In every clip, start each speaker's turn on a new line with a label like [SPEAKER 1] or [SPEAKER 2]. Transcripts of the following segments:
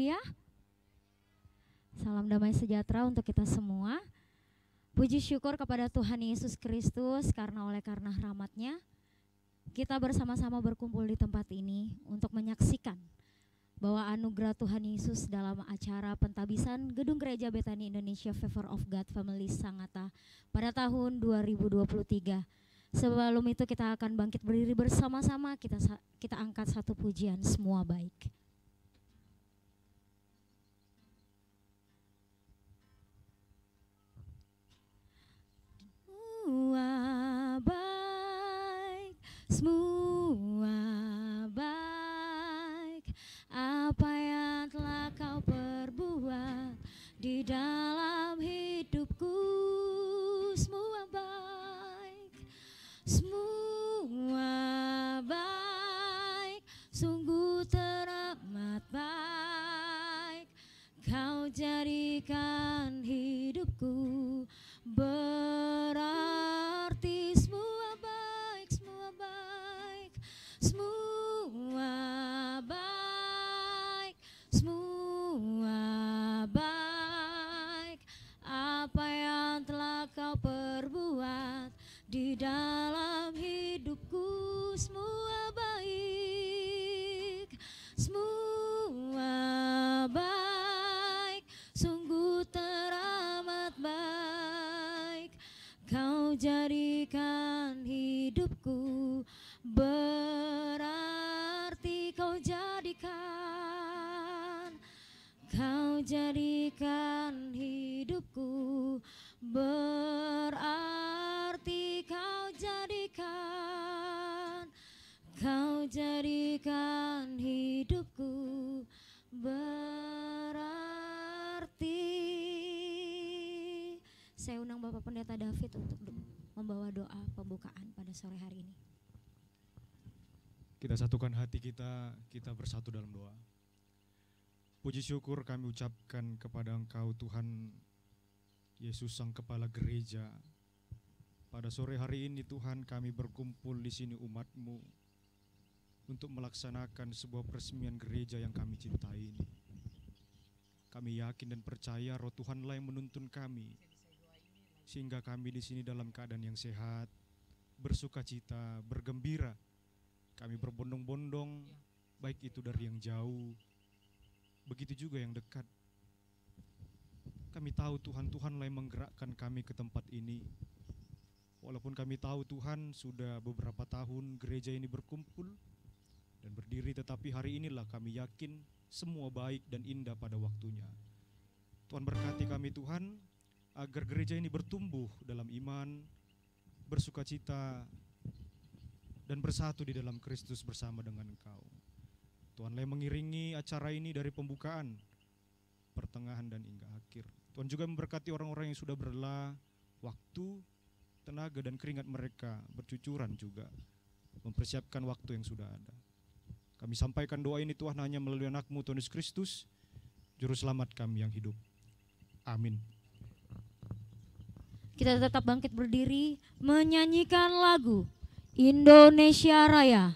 [SPEAKER 1] Haleluya. Salam damai sejahtera untuk kita semua. Puji syukur kepada Tuhan Yesus Kristus karena rahmat-Nya kita bersama-sama berkumpul di tempat ini untuk menyaksikan bahwa anugerah Tuhan Yesus dalam acara pentabisan Gedung Gereja Betani Indonesia Favor of God Family Sangatta pada tahun 2023. Sebelum itu kita akan bangkit berdiri bersama-sama, kita angkat satu pujian, semua baik. Semua baik, semua baik, apa yang telah kau perbuat di dalam hidupku. Semua baik, semua baik, sungguh teramat baik. Kau jadikan hidupku berarti. Semua baik, semua baik, semua baik, semua baik, apa yang telah kau perbuat di dalam hidupku. Semua baik, semua baik, sungguh teramat baik. Kau jadikan hidupku berarti. Kau jadikan hidupku berarti. Kau jadikan hidupku berarti. Saya undang Bapak Pendeta David untuk membawa doa pembukaan pada sore hari ini.
[SPEAKER 2] Kita satukan hati kita bersatu dalam doa. Puji syukur kami ucapkan kepada Engkau Tuhan Yesus Sang Kepala Gereja. Pada sore hari ini Tuhan kami berkumpul di sini umat-Mu untuk melaksanakan sebuah peresmian gereja yang kami cintai ini. Kami yakin dan percaya Roh Tuhanlah yang menuntun kami, sehingga kami di sini dalam keadaan yang sehat, bersukacita, bergembira. Kami berbondong-bondong, baik itu dari yang jauh, begitu juga yang dekat. Kami tahu Tuhanlah yang menggerakkan kami ke tempat ini. Walaupun kami tahu Tuhan sudah beberapa tahun gereja ini berkumpul dan berdiri, tetapi hari inilah kami yakin semua baik dan indah pada waktunya. Tuhan berkati kami Tuhan, agar gereja ini bertumbuh dalam iman, bersukacita, dan bersatu di dalam Kristus bersama dengan Engkau. Tuhanlah yang mengiringi acara ini dari pembukaan, pertengahan, dan hingga akhir. Tuhan juga memberkati orang-orang yang sudah berlelah, waktu, tenaga, dan keringat mereka bercucuran juga, mempersiapkan waktu yang sudah ada. Kami sampaikan doa ini Tuhan hanya melalui anak-Mu Tuhan Yesus Kristus, Juru Selamat kami yang hidup. Amin.
[SPEAKER 1] Kita tetap bangkit berdiri menyanyikan lagu Indonesia Raya.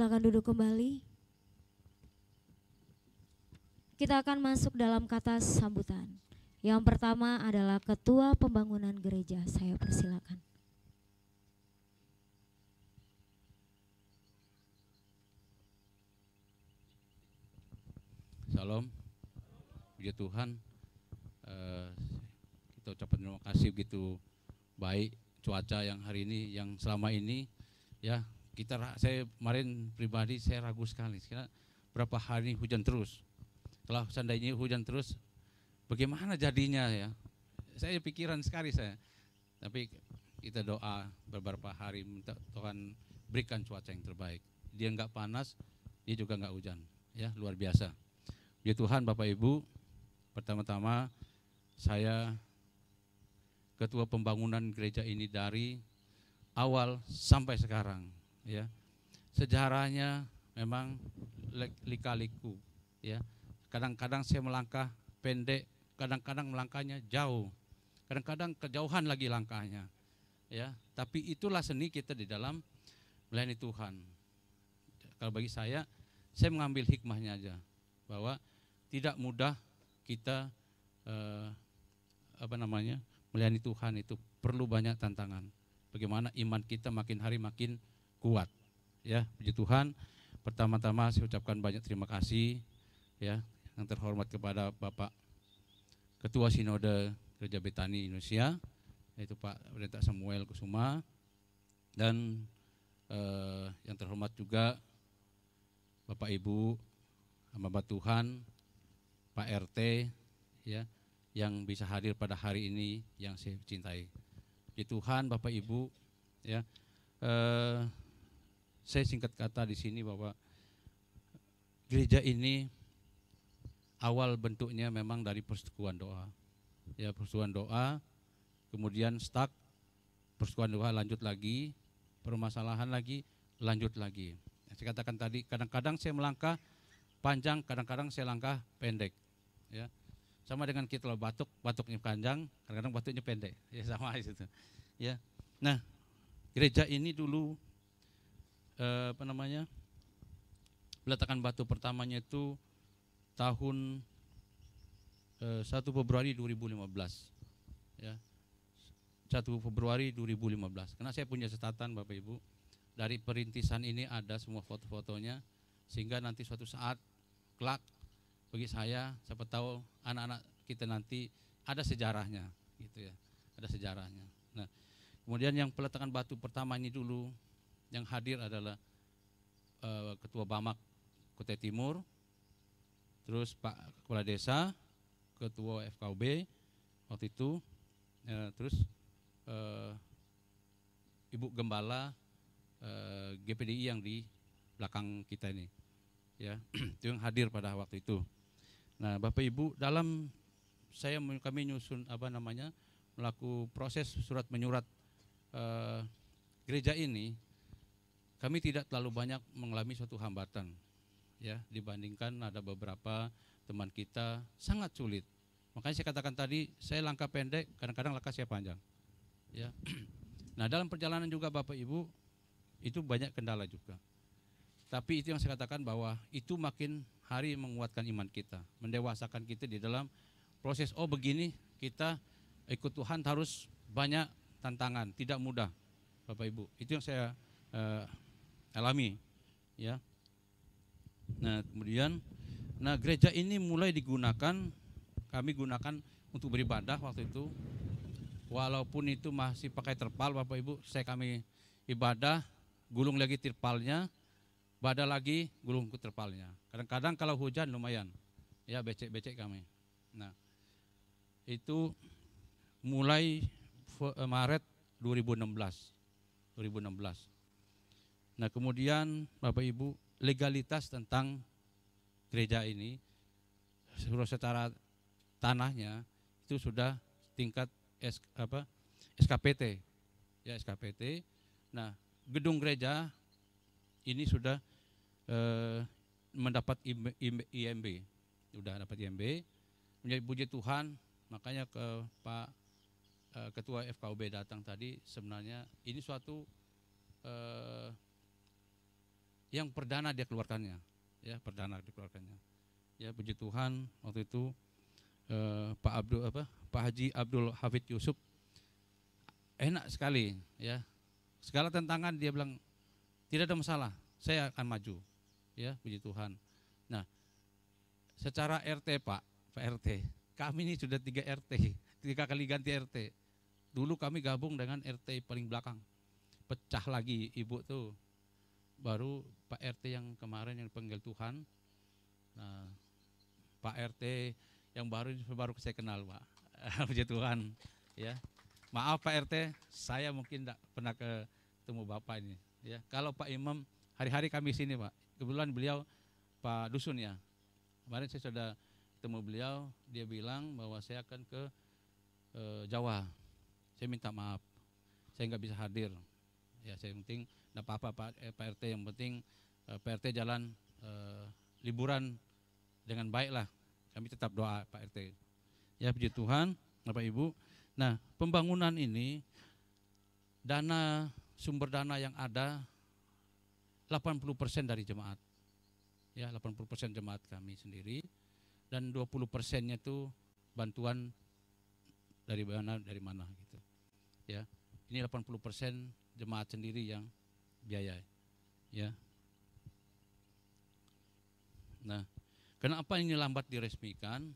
[SPEAKER 1] Silakan duduk kembali. Kita akan masuk dalam kata sambutan. Yang pertama adalah Ketua Pembangunan Gereja. Saya persilakan.
[SPEAKER 3] Salam, puji Tuhan. Kita ucapkan terima kasih begitu baik cuaca yang hari ini, yang selama ini ya saya kemarin pribadi saya ragu sekali karena berapa hari ini hujan terus. Kalau seandainya hujan terus, bagaimana jadinya ya? Saya pikiran sekali saya. Tapi kita doa beberapa hari minta Tuhan berikan cuaca yang terbaik. Dia enggak panas, dia juga enggak hujan. Ya, luar biasa. Ya Tuhan, Bapak Ibu, pertama-tama saya Ketua Pembangunan gereja ini dari awal sampai sekarang. Ya, sejarahnya memang lika-liku. Ya, kadang-kadang saya melangkah pendek, kadang-kadang melangkahnya jauh, kadang-kadang kejauhan lagi langkahnya. Ya, tapi itulah seni kita di dalam melayani Tuhan. Kalau bagi saya mengambil hikmahnya aja bahwa tidak mudah kita melayani Tuhan, itu perlu banyak tantangan. Bagaimana iman kita makin hari makin kuat. Ya, puji Tuhan. Pertama-tama saya ucapkan banyak terima kasih ya yang terhormat kepada Bapak Ketua Sinode Gereja Betani Indonesia, yaitu Pak Pendeta Samuel Kusuma, dan yang terhormat juga Bapak Ibu hamba Tuhan, Pak RT ya yang bisa hadir pada hari ini yang saya cintai. Puji Tuhan, Bapak Ibu ya, saya singkat kata di sini bahwa gereja ini awal bentuknya memang dari persekutuan doa. Ya, persekutuan doa, kemudian stuck, persekutuan doa lanjut lagi, permasalahan lagi, lanjut lagi. Saya katakan tadi, kadang-kadang saya melangkah panjang, kadang-kadang saya langkah pendek. Ya, sama dengan kita loh, batuknya panjang, kadang-kadang batuknya pendek. Ya, sama di situ. Ya, nah gereja ini dulu peletakan batu pertamanya itu tahun 1 Februari 2015 ya, 1 Februari 2015. Karena saya punya catatan Bapak Ibu, dari perintisan ini ada semua foto-fotonya, sehingga nanti suatu saat kelak bagi saya, siapa tahu anak-anak kita nanti ada sejarahnya gitu ya, ada sejarahnya. Nah, kemudian yang peletakan batu pertama ini dulu yang hadir adalah Ketua Bamak Kutai Timur, terus Pak Kepala Desa, Ketua FKUB waktu itu, terus Ibu Gembala GPDI yang di belakang kita ini, ya, itu yang hadir pada waktu itu. Nah, Bapak Ibu, dalam kami nyusun melakukan proses surat menyurat gereja ini, kami tidak terlalu banyak mengalami suatu hambatan, ya, dibandingkan ada beberapa teman kita sangat sulit. Makanya saya katakan tadi, saya langkah pendek, kadang-kadang langkah saya panjang. Ya. Nah, dalam perjalanan juga Bapak Ibu, itu banyak kendala juga. Tapi itu yang saya katakan bahwa itu makin hari menguatkan iman kita, mendewasakan kita di dalam proses, oh begini kita ikut Tuhan harus banyak tantangan, tidak mudah Bapak Ibu. Itu yang saya alami. Ya. Nah, kemudian gereja ini mulai digunakan, kami gunakan untuk beribadah waktu itu. Walaupun itu masih pakai terpal Bapak Ibu, kami ibadah, gulung lagi terpalnya, ibadah lagi, gulung ke terpalnya. Kadang-kadang kalau hujan lumayan, ya becek-becek kami. Nah, itu mulai Maret 2016. Nah, kemudian Bapak Ibu, legalitas tentang gereja ini secara tanahnya itu sudah tingkat SKPT, ya, SKPT. Nah, gedung gereja ini sudah mendapat IMB, sudah dapat IMB. Menjadi puji Tuhan, makanya ke Pak Ketua FKUB datang tadi, sebenarnya ini suatu yang perdana dia keluarkannya, ya perdana dikeluarkannya. Ya puji Tuhan waktu itu Pak Haji Abdul Hafid Yusuf enak sekali, ya segala tantangan dia bilang tidak ada masalah, saya akan maju, ya puji Tuhan. Nah secara RT Pak RT, kami ini sudah 3 RT, 3 kali ganti RT. Dulu kami gabung dengan RT paling belakang, pecah lagi ibu tuh, baru Pak RT yang kemarin yang dipanggil Tuhan. Nah, Pak RT yang baru saya kenal Pak, puji Tuhan. Ya, maaf Pak RT, saya mungkin tidak pernah ketemu Bapak ini. Ya, kalau Pak Imam hari-hari kami sini Pak, kebetulan beliau Pak Dusun ya. Kemarin saya sudah ketemu beliau, dia bilang bahwa saya akan ke Jawa. Saya minta maaf, saya nggak bisa hadir. Ya, saya penting, nggak apa-apa Pak RT, yang penting Pak RT jalan liburan dengan baik lah. Kami tetap doa Pak RT. Ya puji Tuhan, Bapak Ibu. Nah pembangunan ini, sumber dana yang ada 80% dari jemaat. Ya 80% jemaat kami sendiri, dan 20%-nya itu bantuan dari mana gitu. Ya, ini 80% jemaat sendiri yang biaya. Ya. Nah, kenapa ini lambat diresmikan?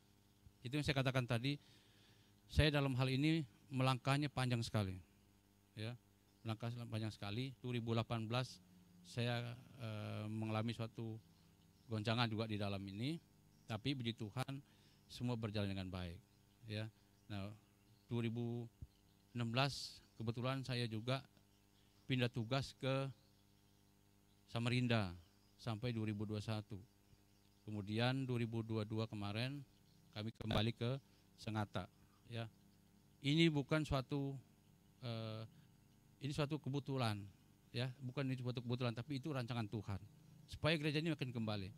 [SPEAKER 3] Itu yang saya katakan tadi. Saya dalam hal ini melangkahnya panjang sekali. Ya, melangkah panjang sekali. 2018 saya mengalami suatu goncangan juga di dalam ini, tapi puji Tuhan semua berjalan dengan baik. Ya, nah 2016 kebetulan saya juga pindah tugas ke Samarinda sampai 2021. Kemudian 2022 kemarin kami kembali ke Sengata. Ya, ini bukan suatu ini suatu kebetulan, ya, bukan ini suatu kebetulan, tapi itu rancangan Tuhan supaya gereja ini makin kembali.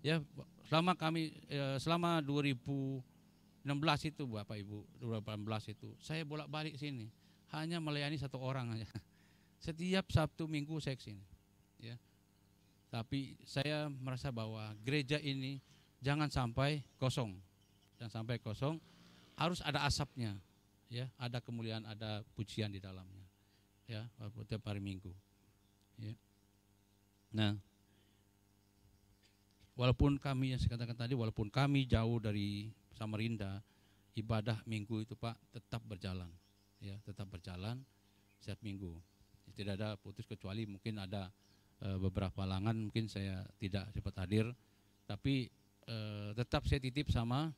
[SPEAKER 3] Ya, selama 2016 itu Bapak Ibu, 2018 itu saya bolak-balik sini, hanya melayani 1 orang aja. Setiap Sabtu Minggu saya kesini. Ya. Tapi saya merasa bahwa gereja ini jangan sampai kosong. Jangan sampai kosong, harus ada asapnya. Ya, ada kemuliaan, ada pujian di dalamnya. Ya, setiap hari Minggu. Ya. Nah, walaupun kami yang saya katakan tadi, walaupun kami jauh dari Samarinda, ibadah Minggu itu Pak tetap berjalan. Ya, tetap berjalan setiap Minggu. Tidak ada putus, kecuali mungkin ada beberapa halangan, mungkin saya tidak cepat hadir, tapi tetap saya titip sama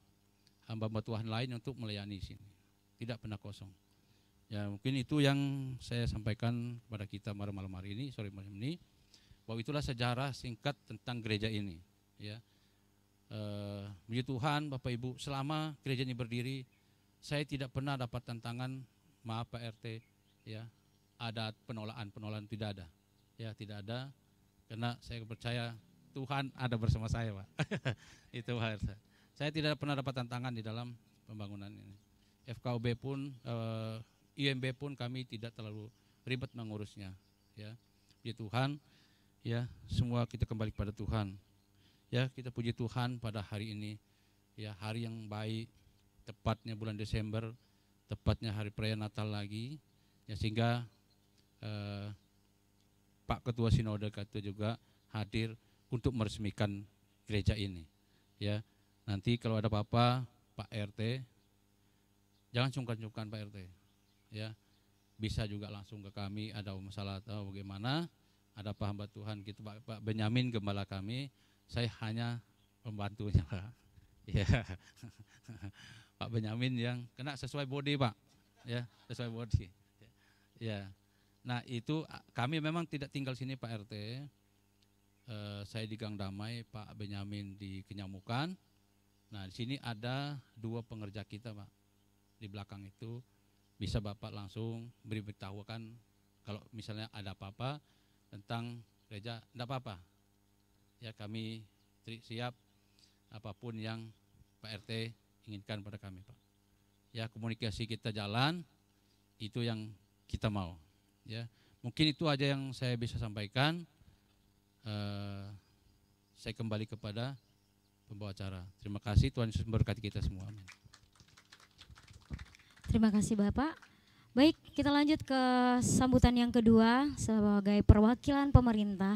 [SPEAKER 3] hamba-hamba Tuhan lain untuk melayani sini, tidak pernah kosong. Ya mungkin itu yang saya sampaikan kepada kita malam hari ini, sore malam ini, bahwa itulah sejarah singkat tentang gereja ini. Ya, puji Tuhan Bapak Ibu, selama gereja ini berdiri, saya tidak pernah dapat tantangan, maaf Pak RT, ya, ada penolakan tidak ada. Ya, tidak ada, karena saya percaya Tuhan ada bersama saya Pak. Itu hal saya tidak pernah dapat tantangan di dalam pembangunan ini. FKUB pun, IMB pun kami tidak terlalu ribet mengurusnya. Ya, puji Tuhan, ya semua kita kembali kepada Tuhan. Ya, kita puji Tuhan pada hari ini, ya hari yang baik, tepatnya bulan Desember, tepatnya hari perayaan Natal lagi, ya sehingga Pak Ketua Sinode kita juga hadir untuk meresmikan gereja ini. Ya, nanti kalau ada apa-apa Pak RT, jangan sungkan-sungkan Pak RT. Ya, bisa juga langsung ke kami, ada masalah atau bagaimana, ada apa hamba Tuhan gitu Pak Benyamin gembala kami, saya hanya pembantunya Pak. Ya, Pak Benyamin yang kena sesuai body Pak. Ya, sesuai body. Ya. Nah itu kami memang tidak tinggal sini Pak RT, saya di Gang Damai, Pak Benyamin di Kenyamukan. Nah di sini ada 2 pengerja kita Pak, di belakang itu bisa Bapak langsung beritahukan kalau misalnya ada apa-apa tentang gereja, tidak apa-apa. Ya kami siap apapun yang Pak RT inginkan pada kami Pak. Ya komunikasi kita jalan, itu yang kita mau. Ya, mungkin itu aja yang saya bisa sampaikan. saya kembali kepada pembawa acara. Terima kasih, Tuhan Yesus memberkati kita semua. Amin.
[SPEAKER 1] Terima kasih Bapak. Baik, kita lanjut ke sambutan yang kedua sebagai perwakilan pemerintah.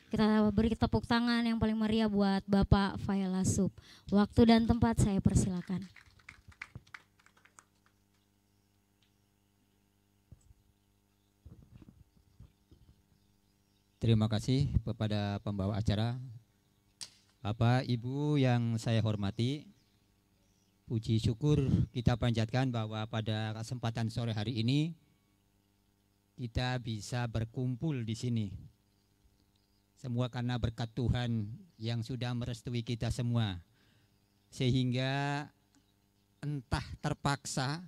[SPEAKER 1] Kita beri tepuk tangan yang paling meriah buat Bapak Failasub. Waktu dan tempat saya persilakan.
[SPEAKER 4] Terima kasih kepada pembawa acara, Bapak Ibu yang saya hormati. Puji syukur kita panjatkan bahwa pada kesempatan sore hari ini kita bisa berkumpul di sini. Semua karena berkat Tuhan yang sudah merestui kita semua. Sehingga entah terpaksa,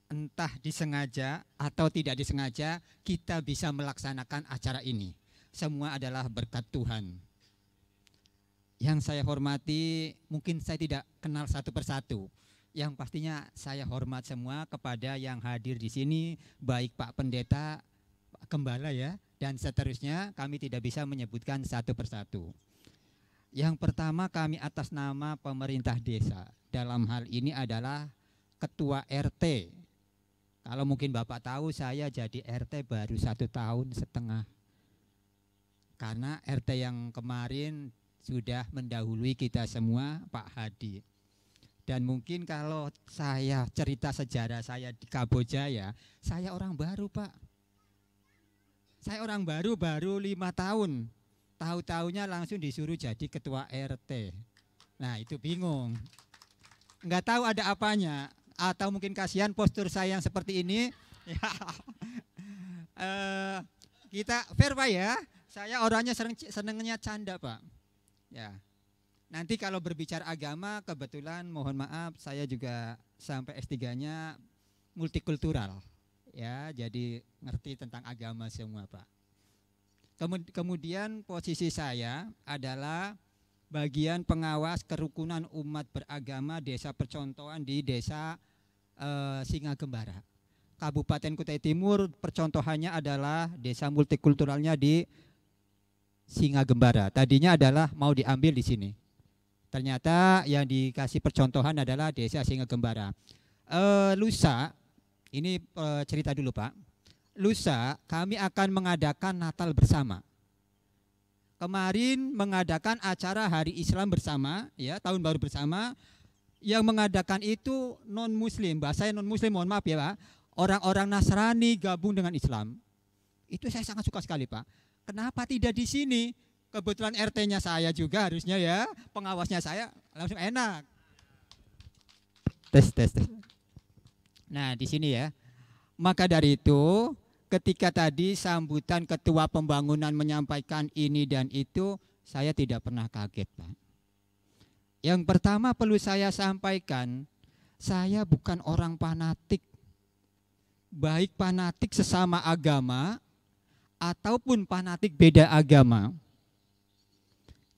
[SPEAKER 4] entah disengaja atau tidak disengaja, kita bisa melaksanakan acara ini. Semua adalah berkat Tuhan. Yang saya hormati, mungkin saya tidak kenal satu persatu. Yang pastinya saya hormat semua kepada yang hadir di sini, baik Pak Pendeta, Pak Gembala ya, dan seterusnya. Kami tidak bisa menyebutkan satu persatu. Yang pertama, kami atas nama pemerintah desa. Dalam hal ini adalah Ketua RT. Kalau mungkin Bapak tahu, saya jadi RT baru 1,5 tahun. Karena RT yang kemarin sudah mendahului kita semua, Pak Hadi. Dan mungkin kalau saya cerita sejarah saya di Kabojaya, saya orang baru Pak. Saya orang baru 5 tahun. Tahu-taunya langsung disuruh jadi ketua RT. Nah itu bingung. Nggak tahu ada apanya. Atau mungkin kasihan postur saya yang seperti ini. Kita fair Pak ya. Saya orangnya senengnya canda Pak. Ya, nanti kalau berbicara agama, kebetulan mohon maaf saya juga sampai S3-nya multikultural, ya, jadi ngerti tentang agama semua Pak. Kemudian posisi saya adalah bagian pengawas kerukunan umat beragama Desa Percontohan di Desa Singagembara, Kabupaten Kutai Timur. Percontohannya adalah desa multikulturalnya di Singagembara. Tadinya adalah mau diambil di sini. Ternyata yang dikasih percontohan adalah Desa Singagembara. Lusa, ini cerita dulu Pak. Lusa kami akan mengadakan Natal bersama. Kemarin mengadakan acara Hari Islam bersama, ya, tahun baru bersama. Yang mengadakan itu non Muslim, bahasa non Muslim, mohon maaf ya Pak. Orang-orang Nasrani gabung dengan Islam. Itu saya sangat suka sekali Pak. Kenapa tidak di sini? Kebetulan RT-nya saya juga harusnya ya, pengawasnya saya, langsung enak. Tes. Nah di sini ya. Maka dari itu, ketika tadi sambutan Ketua Pembangunan menyampaikan ini dan itu, saya tidak pernah kaget Pak. Yang pertama perlu saya sampaikan, saya bukan orang fanatik. Baik fanatik sesama agama, ataupun fanatik beda agama.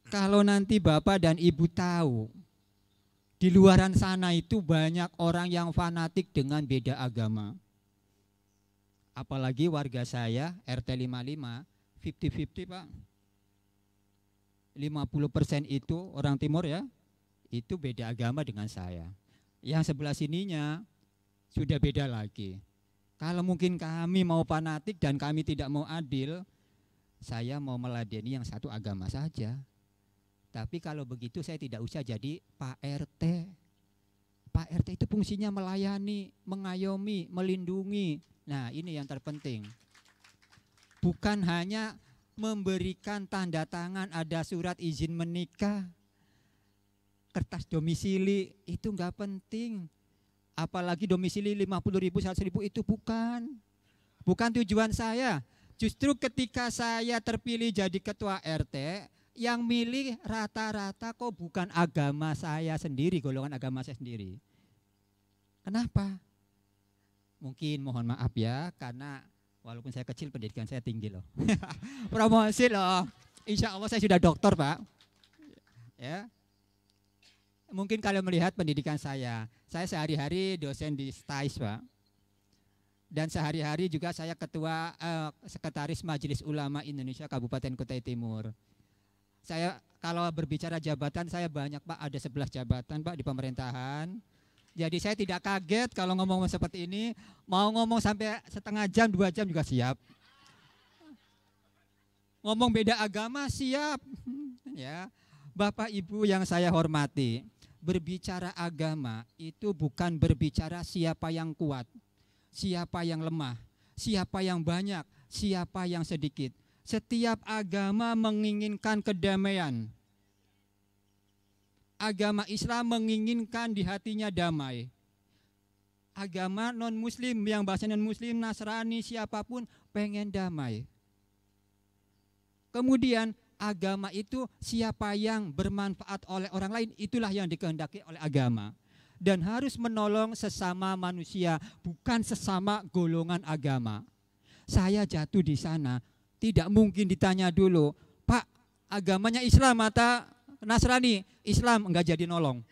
[SPEAKER 4] Kalau nanti Bapak dan Ibu tahu, di luaran sana itu banyak orang yang fanatik dengan beda agama. Apalagi warga saya, RT 55, 50-50 Pak. 50% itu orang timur ya, itu beda agama dengan saya. Yang sebelah sininya sudah beda lagi. Kalau mungkin kami mau fanatik dan kami tidak mau adil, saya mau meladeni yang satu agama saja. Tapi kalau begitu saya tidak usah jadi Pak RT. Pak RT itu fungsinya melayani, mengayomi, melindungi. Nah ini yang terpenting. Bukan hanya memberikan tanda tangan ada surat izin menikah, kertas domisili, itu enggak penting. Apalagi domisili 50.000, 100.000 itu bukan tujuan saya. Justru ketika saya terpilih jadi ketua RT, yang milih rata-rata kok bukan agama saya sendiri, golongan agama saya sendiri. Kenapa? Mungkin mohon maaf ya, karena walaupun saya kecil pendidikan saya tinggi loh. Promosi loh. Insya Allah saya sudah doktor Pak. Ya. Mungkin kalau melihat pendidikan saya sehari-hari dosen di STAIS Pak. Dan sehari-hari juga saya ketua sekretaris Majelis Ulama Indonesia Kabupaten Kutai Timur. Saya kalau berbicara jabatan saya banyak Pak, ada 11 jabatan Pak di pemerintahan. Jadi saya tidak kaget kalau ngomong seperti ini, mau ngomong sampai setengah jam, 2 jam juga siap. Ngomong beda agama siap. Ya. Bapak Ibu yang saya hormati, berbicara agama itu bukan berbicara siapa yang kuat, siapa yang lemah, siapa yang banyak, siapa yang sedikit. Setiap agama menginginkan kedamaian. Agama Islam menginginkan di hatinya damai. Agama non-muslim yang bahasa non-muslim, Nasrani, siapapun pengen damai. Kemudian agama itu siapa yang bermanfaat oleh orang lain, itulah yang dikehendaki oleh agama. Dan harus menolong sesama manusia, bukan sesama golongan agama. Saya jatuh di sana, tidak mungkin ditanya dulu, Pak, agamanya Islam atau Nasrani? Islam, enggak jadi nolong.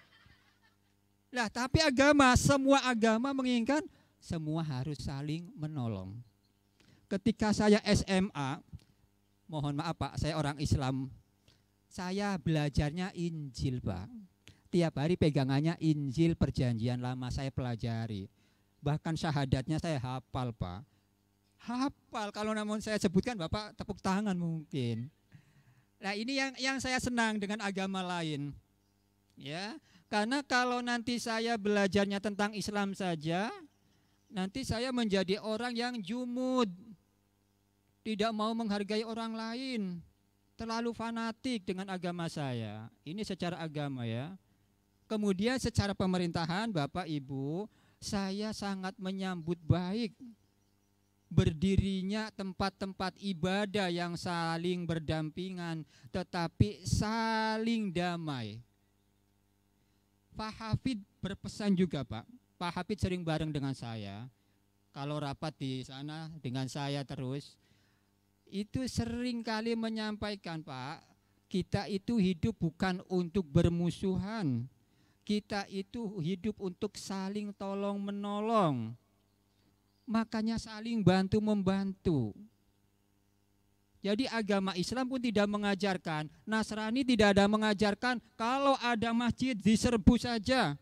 [SPEAKER 4] Lah, tapi agama, semua agama menginginkan semua harus saling menolong. Ketika saya SMA, mohon maaf Pak, saya orang Islam, saya belajarnya Injil Pak. Tiap hari pegangannya Injil Perjanjian Lama saya pelajari. Bahkan syahadatnya saya hafal Pak. Hafal, kalau namun saya sebutkan Bapak tepuk tangan mungkin. Nah ini yang saya senang dengan agama lain. Ya, karena kalau nanti saya belajarnya tentang Islam saja, nanti saya menjadi orang yang jumud, tidak mau menghargai orang lain, terlalu fanatik dengan agama saya. Ini secara agama ya. Kemudian secara pemerintahan Bapak Ibu, saya sangat menyambut baik berdirinya tempat-tempat ibadah yang saling berdampingan tetapi saling damai. Pak Hafid berpesan juga Pak. Pak Hafid sering bareng dengan saya. Kalau rapat di sana dengan saya terus, itu sering kali menyampaikan Pak, kita itu hidup bukan untuk bermusuhan. Kita itu hidup untuk saling tolong menolong. Makanya saling bantu-membantu. Jadi agama Islam pun tidak mengajarkan, Nasrani tidak ada mengajarkan kalau ada masjid diserbu saja,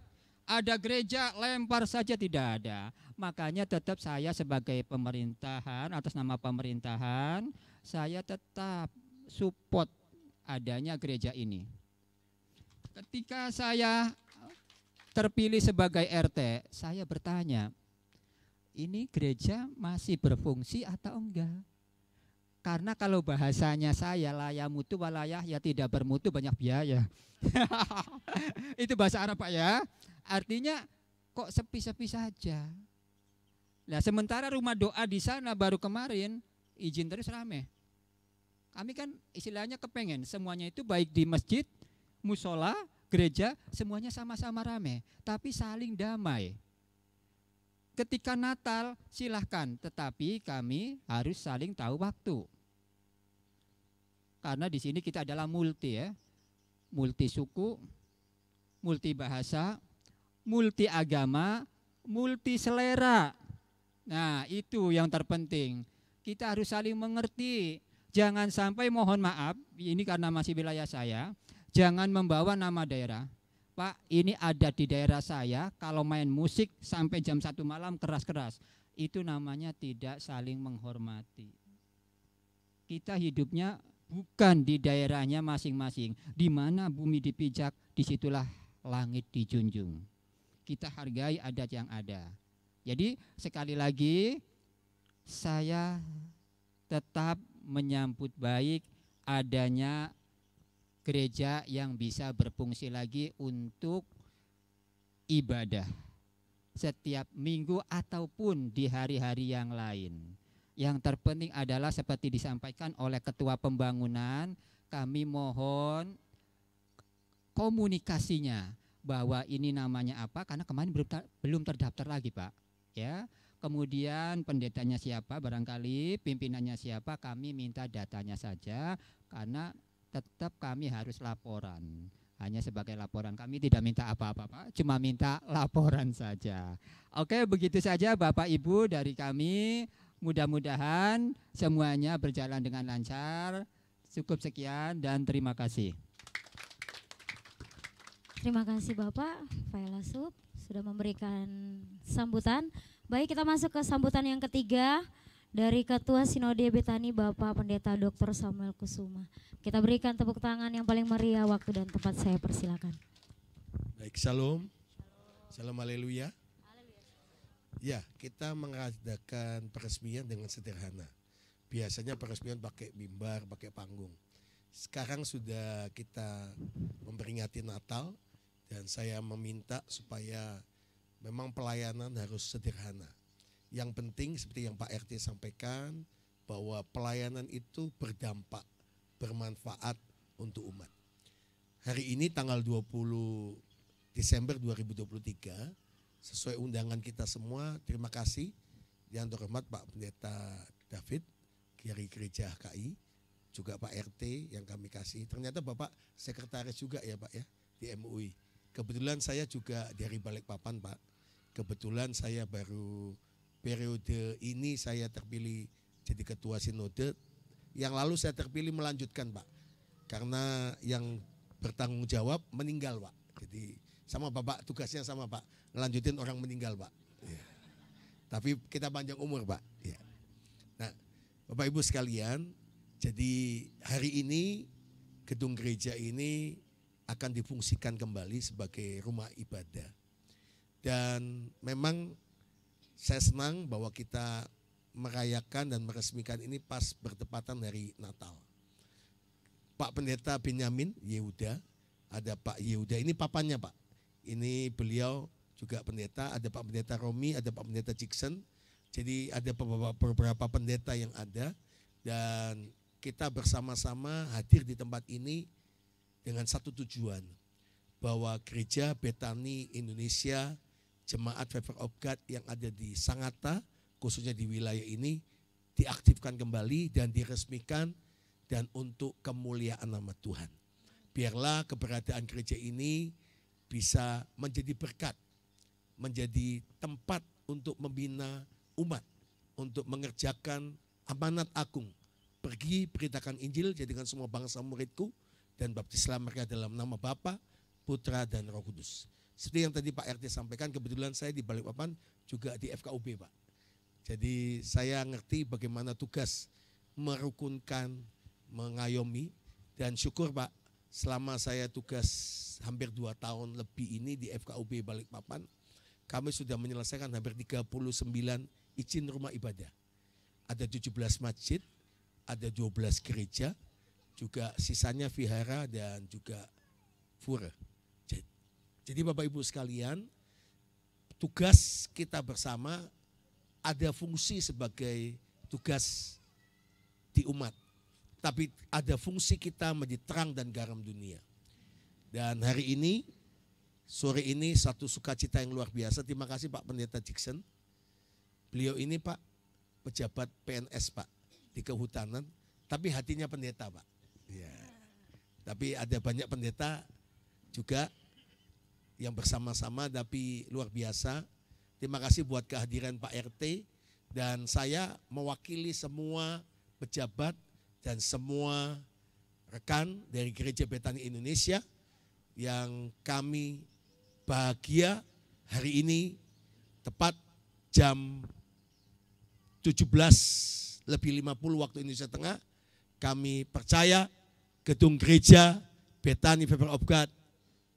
[SPEAKER 4] ada gereja lempar saja, tidak ada. Makanya tetap saya sebagai pemerintahan, atas nama pemerintahan, saya tetap support adanya gereja ini. Ketika saya terpilih sebagai RT, saya bertanya, ini gereja masih berfungsi atau enggak? Karena kalau bahasanya saya laya mutu walayah ya tidak bermutu banyak biaya. Itu bahasa Arab Pak ya. Artinya kok sepi-sepi saja. Nah sementara rumah doa di sana baru kemarin izin terus rame. Kami kan istilahnya kepengen semuanya itu baik di masjid, musola, gereja semuanya sama-sama rame. Tapi saling damai. Ketika Natal silahkan, tetapi kami harus saling tahu waktu. Karena di sini kita adalah multi ya, multi suku, multi bahasa, multi agama, multi selera. Nah itu yang terpenting. Kita harus saling mengerti. Jangan sampai mohon maaf, ini karena masih wilayah saya, jangan membawa nama daerah. Pak, ini ada di daerah saya, kalau main musik sampai jam 1 malam keras-keras. Itu namanya tidak saling menghormati. Kita hidupnya bukan di daerahnya masing-masing. Di mana bumi dipijak, disitulah langit dijunjung. Kita hargai adat yang ada. Jadi sekali lagi, saya tetap menyambut baik adanya gereja yang bisa berfungsi lagi untuk ibadah setiap minggu ataupun di hari-hari yang lain. Yang terpenting adalah seperti disampaikan oleh Ketua Pembangunan, kami mohon komunikasinya bahwa ini namanya apa, karena kemarin belum terdaftar lagi Pak. Ya, kemudian pendetanya siapa barangkali, pimpinannya siapa, kami minta datanya saja karena tetap kami harus laporan. Hanya sebagai laporan, kami tidak minta apa-apa Pak, cuma minta laporan saja. Oke, begitu saja Bapak Ibu dari kami. Mudah-mudahan semuanya berjalan dengan lancar. Cukup sekian dan terima kasih.
[SPEAKER 1] Terima kasih Bapak Failasub sudah memberikan sambutan. Baik, kita masuk ke sambutan yang ketiga dari Ketua Sinode Betani Bapak Pendeta Dr. Samuel Kusuma. Kita berikan tepuk tangan yang paling meriah, waktu dan tempat saya persilakan.
[SPEAKER 5] Baik, shalom. Shalom, haleluya. Ya, kita mengadakan peresmian dengan sederhana. Biasanya peresmian pakai mimbar, pakai panggung. Sekarang sudah kita memperingati Natal dan saya meminta supaya memang pelayanan harus sederhana. Yang penting seperti yang Pak RT sampaikan bahwa pelayanan itu berdampak, bermanfaat untuk umat. Hari ini tanggal 20 Desember 2023 sesuai undangan kita semua, terima kasih yang terhormat Pak Pendeta David, Kiai Gereja KI, juga Pak RT yang kami kasih. Ternyata Bapak sekretaris juga ya Pak ya di MUI. Kebetulan saya juga dari Balikpapan Pak. Kebetulan saya baru periode ini saya terpilih jadi ketua sinode. Yang lalu saya terpilih melanjutkan Pak. Karena yang bertanggung jawab meninggal Pak. Jadi sama Bapak tugasnya sama Pak. Melanjutin orang meninggal Pak. Ya. Tapi kita panjang umur Pak. Ya. Nah Bapak Ibu sekalian, jadi hari ini gedung gereja ini akan difungsikan kembali sebagai rumah ibadah. Dan memang saya senang bahwa kita merayakan dan meresmikan ini pas bertepatan dari Natal. Pak Pendeta Benyamin Yehuda, ada Pak Yehuda, ini papanya Pak. Ini beliau juga pendeta, ada Pak Pendeta Romi, ada Pak Pendeta Jackson. Jadi ada beberapa pendeta yang ada dan kita bersama-sama hadir di tempat ini dengan satu tujuan, bahwa Gereja Betani Indonesia, Jemaat Favor of God yang ada di Sangatta, khususnya di wilayah ini, diaktifkan kembali dan diresmikan dan untuk kemuliaan nama Tuhan. Biarlah keberadaan gereja ini bisa menjadi berkat, menjadi tempat untuk membina umat, untuk mengerjakan amanat agung. Pergi beritakan Injil, jadikan semua bangsa muridku, dan baptislah mereka dalam nama Bapa, Putra, dan Roh Kudus. Seperti yang tadi Pak RT sampaikan, kebetulan saya di Balikpapan juga di FKUB Pak. Jadi saya ngerti bagaimana tugas merukunkan, mengayomi, dan syukur Pak, selama saya tugas hampir 2 tahun lebih ini di FKUB Balikpapan, kami sudah menyelesaikan hampir 39 izin rumah ibadah. Ada 17 masjid, ada 12 gereja, juga sisanya vihara dan juga pura. Jadi Bapak Ibu sekalian, tugas kita bersama ada fungsi sebagai tugas di umat. Tapi ada fungsi kita menjadi terang dan garam dunia. Dan hari ini, sore ini satu sukacita yang luar biasa. Terima kasih Pak Pendeta Jackson. Beliau ini Pak, pejabat PNS Pak, di kehutanan. Tapi hatinya pendeta Pak. Ya. Tapi ada banyak pendeta juga yang bersama-sama tapi luar biasa. Terima kasih buat kehadiran Pak RT dan saya mewakili semua pejabat dan semua rekan dari Gereja Betani Indonesia yang kami bahagia hari ini tepat jam 17:50 waktu Indonesia Tengah kami percaya gedung gereja Betani Favor of God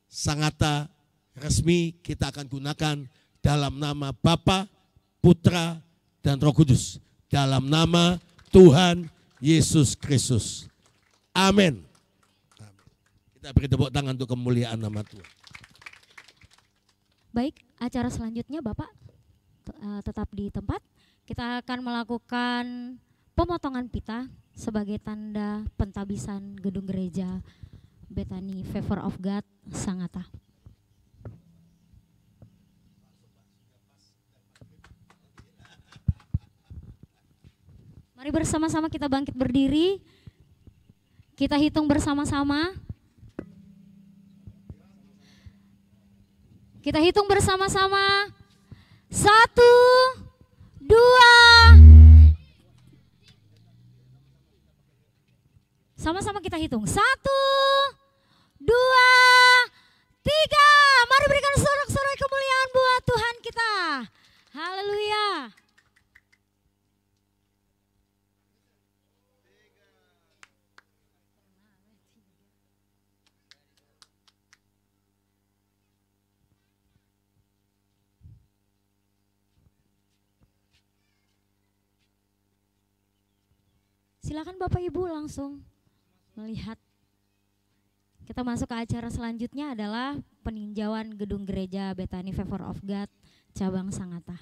[SPEAKER 5] Sangatta resmi kita akan gunakan dalam nama Bapa, Putra, dan Roh Kudus. Dalam nama Tuhan Yesus Kristus. Amin. Kita beri tepuk tangan untuk kemuliaan nama Tuhan.
[SPEAKER 1] Baik, acara selanjutnya Bapak tetap di tempat. Kita akan melakukan pemotongan pita sebagai tanda pentabisan gedung gereja Betani Favor of God Sangatta. Mari bersama-sama kita bangkit berdiri. Kita hitung bersama-sama. Kita hitung bersama-sama. 1, 2. Sama-sama kita hitung. 1, 2, 3. Mari berikan sorak-sorai kemuliaan buat Tuhan kita. Haleluya. Silakan Bapak Ibu langsung melihat. Kita masuk ke acara selanjutnya adalah peninjauan gedung gereja Bethany Favor of God cabang Sangatta.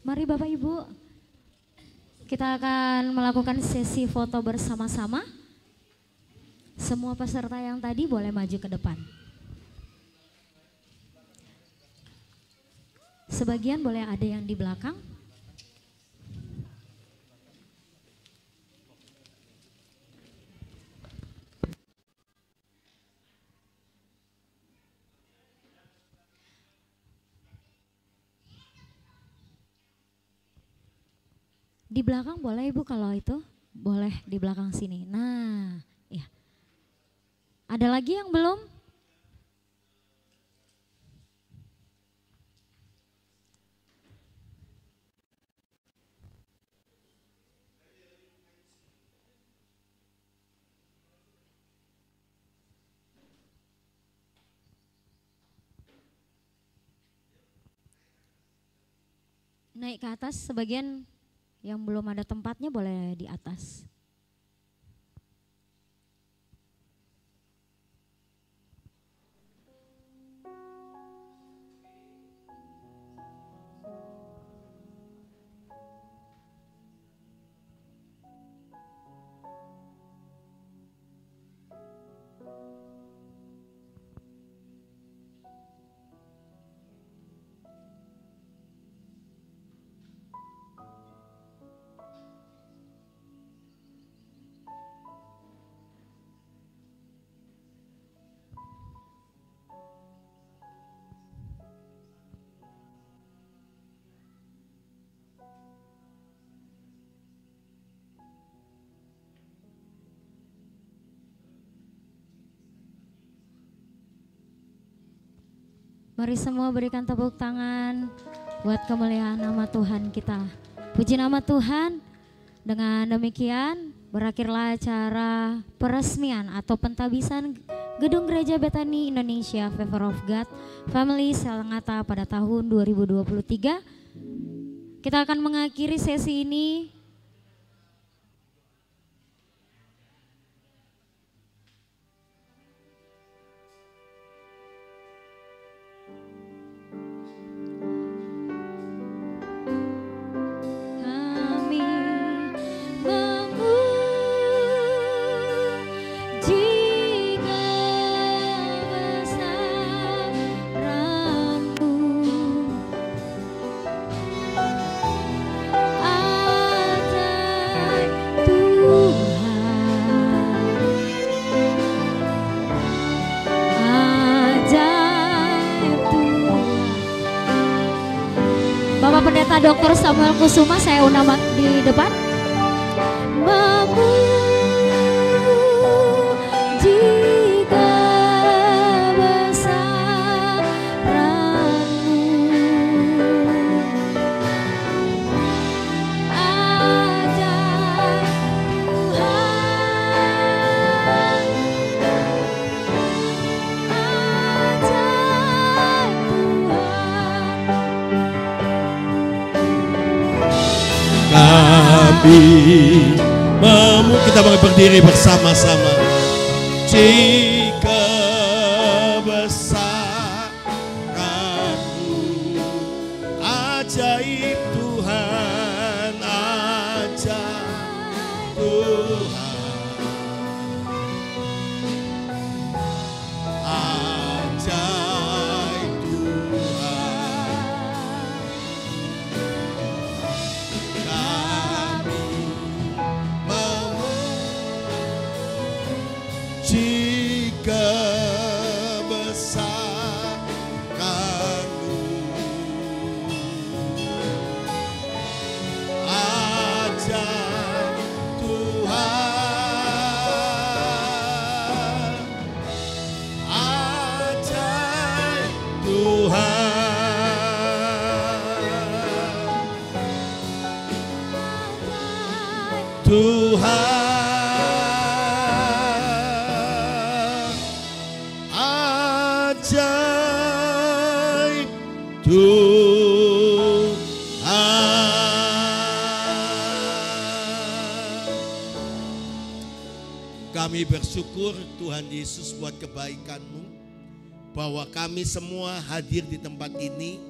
[SPEAKER 1] Mari Bapak Ibu, kita akan melakukan sesi foto bersama-sama. Semua peserta yang tadi boleh maju ke depan. Sebagian boleh ada yang di belakang. Di belakang boleh Ibu kalau itu, boleh di belakang sini. Nah, ya. Ada lagi yang belum? Naik ke atas, sebagian yang belum ada tempatnya boleh di atas. Mari semua berikan tepuk tangan buat kemuliaan nama Tuhan kita. Puji nama Tuhan. Dengan demikian berakhirlah acara peresmian atau pentabisan Gedung Gereja Bethany Indonesia Favor of God Family Sangatta pada tahun 2023. Kita akan mengakhiri sesi ini. Pendeta Dr. Samuel Kusuma, saya undang di depan. Memujikan kebesaran-Mu,
[SPEAKER 5] imamu. Kita berdiri bersama-sama. Jika besaranmu ajaib Tuhan, ajaib Tuhan, ajaib Tuhan. Kami mau jika besaranmu ajaib Tuhan, ajaib Tuhan, Tuhan, ajaib Tuhan. Kami bersyukur Tuhan Yesus buat kebaikan-Mu, bahwa kami semua hadir di tempat ini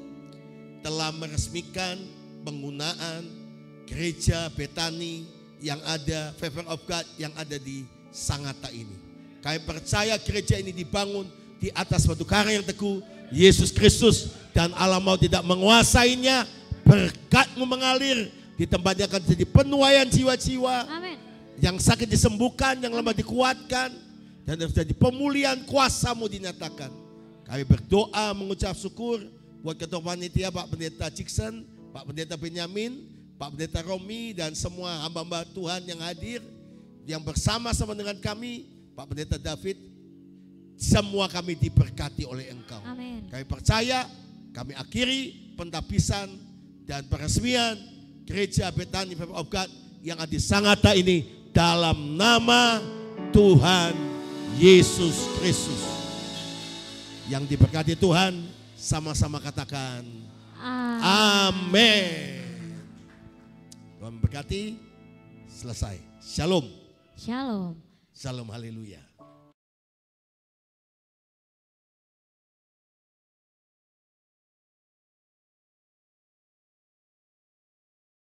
[SPEAKER 5] telah meresmikan penggunaan gereja Betani yang ada, Favor of God yang ada di Sangatta ini. Kami percaya gereja ini dibangun di atas batu karang yang teguh, Yesus Kristus, dan alam maut tidak menguasainya. Berkat-Mu mengalir di tempatnya, akan jadi penuaian jiwa-jiwa.
[SPEAKER 1] Amin.
[SPEAKER 5] Yang sakit disembuhkan, yang lemah dikuatkan, dan terjadi pemulihan, kuasa-Mu dinyatakan. Kami berdoa mengucap syukur buat Ketua Panitia Pak Pendeta Jackson, Pak Pendeta Benyamin, Pak Pendeta Romi, dan semua hamba-hamba Tuhan yang hadir, yang bersama-sama dengan kami, Pak Pendeta David. Semua kami diberkati oleh Engkau.
[SPEAKER 1] Amin.
[SPEAKER 5] Kami percaya, kami akhiri pentapisan dan peresmian Gereja Betani Favor of God yang ada di Sangatta ini dalam nama Tuhan Yesus Kristus. Yang diberkati Tuhan, sama-sama katakan amin. Tuhan memberkati. Selesai. Shalom.
[SPEAKER 1] Shalom.
[SPEAKER 5] Shalom, haleluya.